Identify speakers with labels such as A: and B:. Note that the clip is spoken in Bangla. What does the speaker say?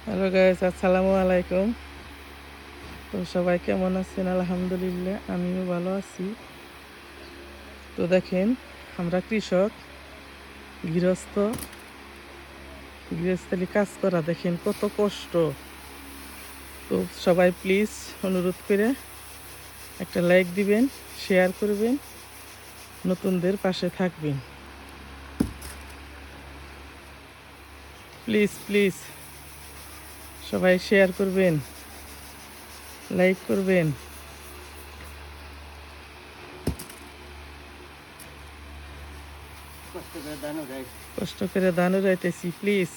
A: হ্যালো গাইস, আসসালামু আলাইকুম। তো সবাই কেমন আছেন? আলহামদুলিল্লাহ, আমিও ভালো আছি। তো দেখেন, আমরা কৃষক, গৃহস্থ, গৃহস্থলী কাজ করা দেখেন কত কষ্ট। তো সবাই প্লিজ অনুরোধ করে একটা লাইক দিবেন, শেয়ার করবেন, নতুনদের পাশে থাকবেন। প্লিজ প্লিজ সবাই শেয়ার করবেন, লাইক করবেন। কষ্ট করে দান উড়াইতেছি, প্লিজ।